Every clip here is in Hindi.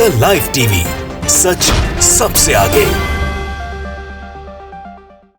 द लाइव टीवी, सच सबसे आगे।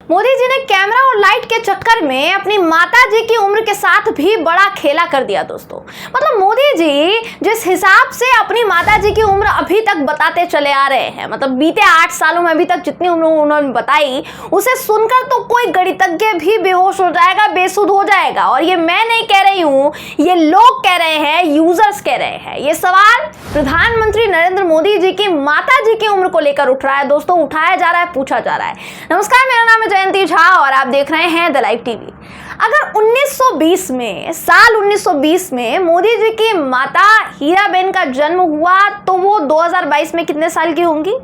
मोदी जी ने कैमरा और लाइट के चक्कर में अपनी माता जी की उम्र के साथ भी बड़ा खेला कर दिया दोस्तों। मतलब मोदी जी जिस हिसाब से अपनी माता जी की उम्र अभी तक बताते चले आ रहे हैं, मतलब बीते 8 सालों में अभी तक जितनी उम्र उन्होंने बताई, उसे सुनकर तो कोई गणितज्ञ भी बेहोश हो जाएगा, बेसुध हो जाएगा। और ये मैं नहीं कह रही हूं, ये लोग कह रहे हैं, यूजर्स कह रहे हैं। ये सवाल प्रधानमंत्री नरेंद्र मोदी जी की माता जी की उम्र को लेकर उठ रहा है दोस्तों, उठाया जा रहा है, पूछा जा रहा है। नमस्कार, मेरा नाम है जयंती झा और आप देख रहे हैं द लाइव टीवी। अगर 1920 में, साल 1920 में मोदी जी की माता हीराबेन का जन्म हुआ तो वो 2022 में कितने साल की होंगी?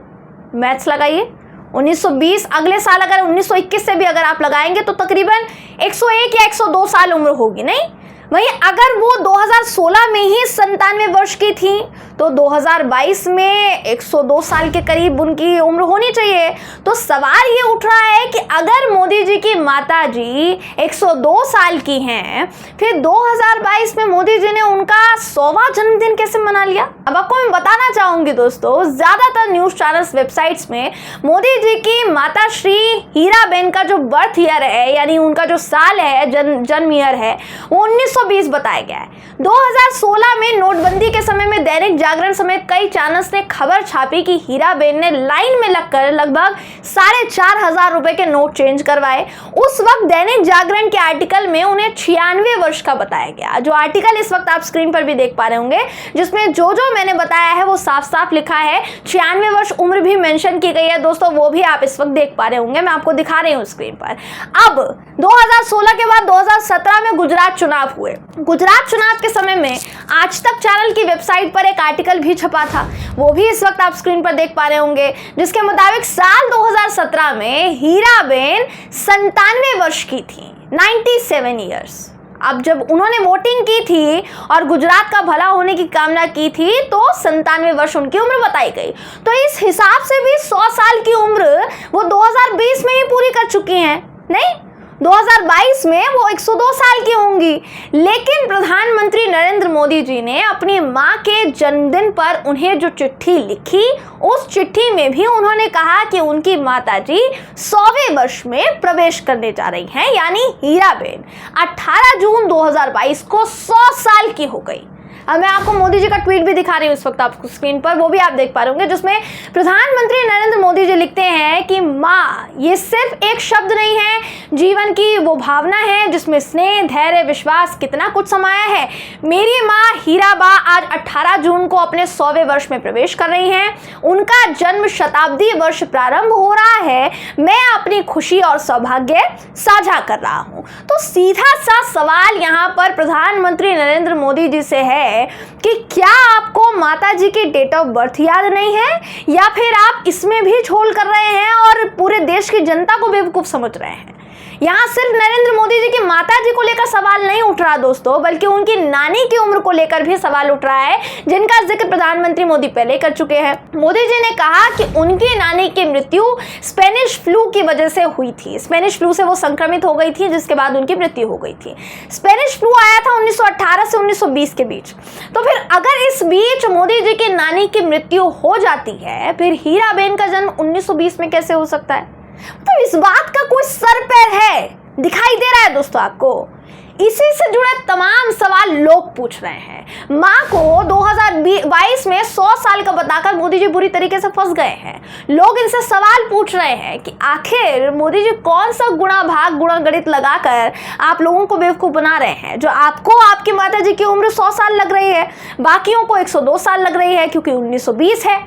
मैथ्स लगाइए। 1920 अगले साल अगर 1921 से भी अगर आप लगाएंगे तो तकरीबन 101 या 102 साल उम्र होगी, नहीं? वहीं अगर वो 2016 में ही 97 वर्ष की थी तो 2022 में 102 साल के करीब उनकी उम्र होनी चाहिए। तो सवाल ये उठ रहा है कि अगर मोदी जी की माता जी 102 साल की हैं, फिर 2022 में मोदी जी ने उनका 100वां जन्मदिन कैसे मना लिया? अब आपको मैं बताना चाहूंगी दोस्तों, ज्यादातर न्यूज चैनल्स, वेबसाइट्स में मोदी जी की माता श्री हीराबेन का जो बर्थ ईयर है, यानी उनका जो साल है, जन्म ईयर है, वो 1920 बताया गया है। 2016 में नोटबंदी के समय में दैनिक जागरण समेत कई चैनल्स ने खबर छापी कि हीराबेन ने लाइन में लगकर लगभग 4,500 रुपए के नोट चेंज करवाए। उस वक्त दैनिक जागरण के आर्टिकल में उन्हें 96 वर्ष का बताया गया। जो आर्टिकल इस वक्त आप स्क्रीन पर भी देख पा रहे होंगे, जिसमें जो मैंने बताया है वो साफ साफ लिखा है। 96 वर्ष उम्र भी मेंशन की गई है दोस्तों, वो भी आप इस वक्त देख पा रहे होंगे, मैं आपको दिखा रही हूँ स्क्रीन पर। अब 2016 के बाद 2017 में गुजरात चुनाव हुए। गुजरात चुनाव के समय में आज तक चैनल की वेबसाइट पर एक आर्टिकल भी छपा था, वो भी इस वक्त आप स्क्रीन पर देख पा रहे होंगे, जिसके मुताबिक साल 2017 में हीराबेन 97 वर्ष की थी, 97 ईयर्स। अब जब उन्होंने वोटिंग की थी और गुजरात का भला होने की कामना की थी तो 97 वर्ष उनकी उम्र बताई गई। तो इस हिसाब से भी 100 साल की उम्र वो 2020 में ही पूरी कर चुकी हैं, नहीं? 2022 में वो 102 साल की होंगी। लेकिन प्रधानमंत्री नरेंद्र मोदी जी ने अपनी मां के जन्मदिन पर उन्हें जो चिट्ठी लिखी, उस चिट्ठी में भी उन्होंने कहा कि उनकी माताजी 100वें वर्ष में प्रवेश करने जा रही हैं, यानी हीराबेन 18 जून 2022 को 100 साल की हो गई। अब मैं आपको मोदी जी का ट्वीट भी दिखा रही हूँ इस वक्त आपको स्क्रीन पर, वो भी आप देख पा रहे होंगे, जिसमें प्रधानमंत्री नरेंद्र मोदी जी लिखते हैं कि माँ ये सिर्फ एक शब्द नहीं है, जीवन की वो भावना है जिसमें स्नेह, धैर्य, विश्वास कितना कुछ समाया है। मेरी माँ हीराबा आज 18 जून को अपने 100वें वर्ष में प्रवेश कर रही हैं। उनका जन्म शताब्दी वर्ष प्रारंभ हो रहा है। मैं अपनी खुशी और सौभाग्य साझा कर रहा हूँ। तो सीधा सा सवाल यहाँ पर प्रधानमंत्री नरेंद्र मोदी जी से है कि क्या आपको माता जी की डेट ऑफ बर्थ याद नहीं है, या फिर आप इसमें भी झोल कर रहे हैं और पूरे देश की जनता को बेवकूफ समझ रहे हैं? यहाँ सिर्फ नरेंद्र मोदी जी की माता जी को लेकर सवाल नहीं उठ रहा दोस्तों, बल्कि उनकी नानी की उम्र को लेकर भी सवाल उठ रहा है, जिनका जिक्र प्रधानमंत्री मोदी पहले कर चुके हैं। मोदी जी ने कहा कि उनकी नानी की मृत्यु स्पेनिश फ्लू की वजह से हुई थी। स्पेनिश फ्लू से वो संक्रमित हो गई थी, जिसके बाद उनकी मृत्यु हो गई थी। स्पेनिश फ्लू आया था 1918 से 1920 के बीच। तो फिर अगर इस बीच मोदी जी की नानी की मृत्यु हो जाती है, फिर हीराबेन का जन्म 1920 में कैसे हो सकता है? तो इस बात का कोई सर पैर है? दिखाई दे रहा है दोस्तों आपको? इसी से जुड़े तमाम सवाल लोग पूछ रहे हैं। मां को 2022 में 100 साल का बताकर मोदी जी बुरी तरीके से फंस गए हैं। लोग इनसे सवाल पूछ रहे हैं कि आखिर मोदी जी कौन सा गुणा भाग गुणा गणित लगाकर आप लोगों को बेवकूफ बना रहे हैं, जो आपको आपकी माता जी की उम्र 100 साल लग रही है, बाकियों को 102 साल लग रही है, क्योंकि 1920 है,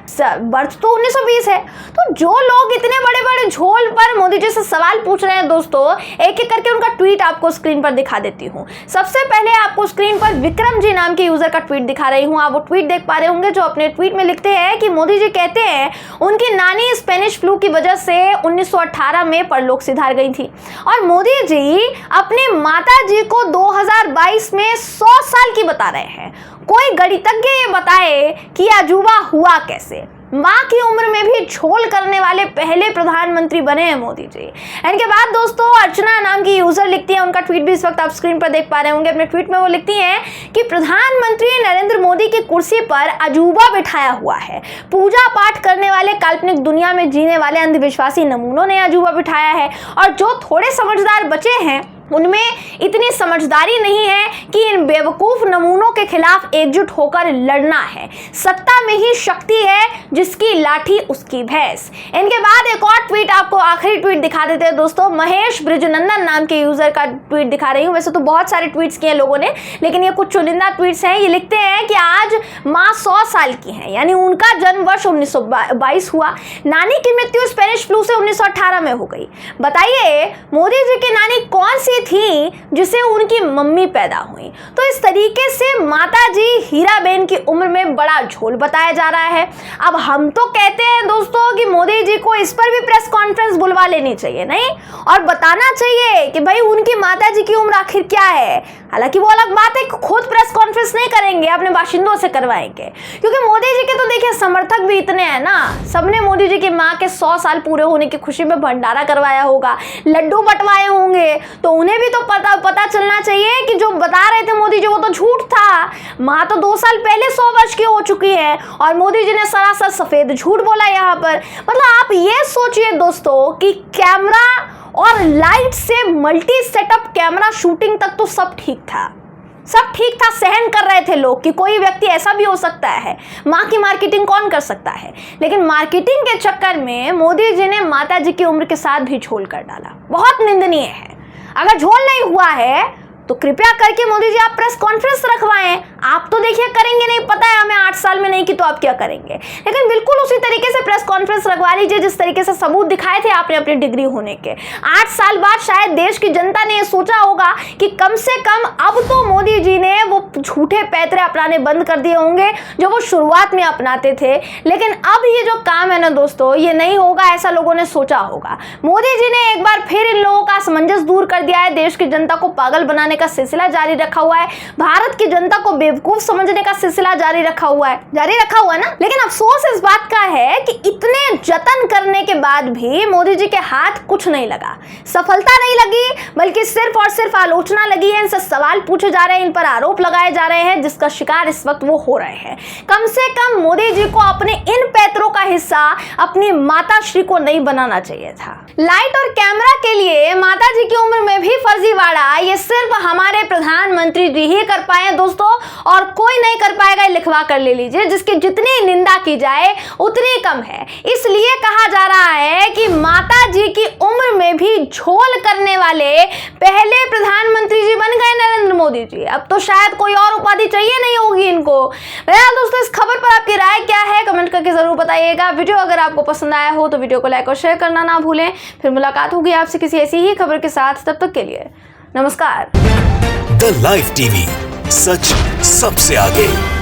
बर्थ तो 1920 है। तो जो लोग इतने बड़े बड़े झोल पर मोदी जी से सवाल पूछ रहे हैं दोस्तों, एक एक करके उनका ट्वीट आपको स्क्रीन पर दिखा देती हूँ। सबसे पहले आपको स्क्रीन पर विक्रम जी नाम के यूजर का ट्वीट दिखा रही हूँ। आप वो ट्वीट देख पा रहे होंगे, जो अपने ट्वीट में लिखते हैं कि मोदी जी कहते हैं उनकी नानी स्पेनिश फ्लू की वजह से 1918 में परलोक सिधार गई थी, और मोदी जी अपने माता जी को 2022 में 100 साल की बता रहे हैं। कोई गणितज्ञ ये बताए कि अजूबा हुआ कैसे? माँ की उम्र में भी झोल करने वाले पहले प्रधानमंत्री बने हैं मोदी जी। इनके बाद दोस्तों अर्चना नाम की यूजर लिखती है, उनका ट्वीट भी इस वक्त आप स्क्रीन पर देख पा रहे होंगे। अपने ट्वीट में वो लिखती हैं कि प्रधानमंत्री नरेंद्र मोदी की कुर्सी पर अजूबा बिठाया हुआ है। पूजा पाठ करने वाले काल्पनिक दुनिया में जीने वाले अंधविश्वासी नमूनों ने अजूबा बिठाया है, और जो थोड़े समझदार बचे हैं उनमें इतनी समझदारी नहीं है कि इन बेवकूफ नमूनों के खिलाफ एकजुट होकर लड़ना है। सत्ता में ही शक्ति है, जिसकी लाठी उसकी भैंस। इनके बाद एक और ट्वीट, आपको आखिरी ट्वीट दिखा देते हैं दोस्तों। महेश ब्रिजनंदन नाम के यूजर का ट्वीट दिखा रही हूँ। वैसे तो बहुत सारे ट्वीट्स किए लोगों ने, लेकिन ये कुछ चुनिंदा ट्वीट्स हैं। ये लिखते हैं कि आज माँ 100 साल की हैं, यानी उनका जन्म वर्ष 1922 हुआ। नानी की मृत्यु स्पेनिश फ्लू से 1918 में हो गई। बताइए मोदी जी की नानी कौन सी थी जिसे उनकी मम्मी पैदा हुई? तो इस तरीके से माताजी हीराबेन की उम्र में बड़ा झोल बताया जा रहा है। अब हम तो कहते हैं दोस्तों कि मोदी जी को इस पर भी प्रेस कॉन्फ्रेंस बुलवा लेनी चाहिए, नहीं, और बताना चाहिए कि भाई उनकी माताजी की उम्र आखिर क्या है। हालांकि वो अलग बात है, खुद प्रेस कॉन्फ्रेंस नहीं करेंगे, अपने बाशिंदों से करवाएंगे, क्योंकि मोदी जी के तो देखिए समर्थक भी इतने हैं ना। सबने मोदी जी की माँ के 100 साल पूरे होने की खुशी में भंडारा करवाया होगा, लड्डू बंटवाए होंगे, तो उन्हें भी तो पता चलना चाहिए कि जो बता रहे थे मोदी जी वो तो झूठ था। माँ तो 2 साल पहले 100 वर्ष की हो चुकी है, और मोदी जी ने सरासर सफेद झूठ बोला यहाँ पर। मतलब आप ये सोचिए दोस्तों कि कैमरा और लाइट से मल्टी सेटअप कैमरा शूटिंग तक तो सब ठीक था, सब ठीक था, सहन कर रहे थे लोग कि कोई व्यक्ति ऐसा भी हो सकता है। माँ की मार्केटिंग कौन कर सकता है? लेकिन मार्केटिंग के चक्कर में मोदी जी ने माता जी की उम्र के साथ भी झोल कर डाला। बहुत निंदनीय है। अगर झोल नहीं हुआ है तो कृपया करके मोदी जी आप प्रेस कॉन्फ्रेंस रखवाएं। आप तो देखिए करेंगे नहीं, पता है हमें 8 साल में नहीं की तो आप क्या करेंगे, लेकिन बिल्कुल उसी तरीके से प्रेस कॉन्फ्रेंस रखवा लीजिए जिस तरीके से सबूत दिखाए थे आपने अपनी डिग्री होने के। 8 साल बाद शायद देश की जनता ने सोचा होगा कि कम से कम अब तो मोदी जी ने वो झूठे पैतरे अपनाने बंद कर दिए होंगे जो वो शुरुआत में अपनाते थे। लेकिन अब ये जो काम है ना दोस्तों, ये नहीं होगा ऐसा लोगों ने सोचा होगा। मोदी जी ने एक बार फिर इन लोगों का असमंजस दूर कर दिया है, देश की जनता को पागल बनाने का सिलसिला जारी रखा हुआ है, भारत की जनता को बेवकूफ समझने का सिलसिला जारी रखा हुआ है ना। लेकिन अफसोस इस बात का है कि इतने जतन करने के बाद भी मोदी जी के हाथ कुछ नहीं लगा, सफलता नहीं लगी, बल्कि सिर्फ और सिर्फ आलोचना लगी है। इनसे सवाल पूछे जा रहे हैं, इन पर आरोप लगाए जा रहे हैं, जिसका शिकार इस वक्त वो हो रहे हैं। कम से कम मोदी जी को अपने इन पैतरों का हिस्सा अपनी माता श्री को नहीं बनाना चाहिए था। लाइट और कैमरा के लिए माता जी की उम्र में भी फर्जीवाड़ा, ये सिर्फ हमारे प्रधानमंत्री जी ही कर पाए दोस्तों, और कोई नहीं कर पाएगा। लिखवा कर ले लीजिए, जिसकी जितनी निंदा की जाए उतनी कम है। इसलिए कहा जा रहा है कि माता जी की उम्र में भी झोल करने वाले पहले प्रधानमंत्री जी बन गए नरेंद्र मोदी जी। अब तो शायद कोई और उपाधि चाहिए नहीं होगी इनको। दोस्तों इस खबर पर आपकी राय क्या है कमेंट करके जरूर बताइएगा। वीडियो अगर आपको पसंद आया हो तो वीडियो को लाइक और शेयर करना ना भूलें। फिर मुलाकात होगी आपसे किसी ऐसी ही खबर के साथ, तब तक के लिए नमस्कार। द लाइव टीवी, सच सबसे आगे।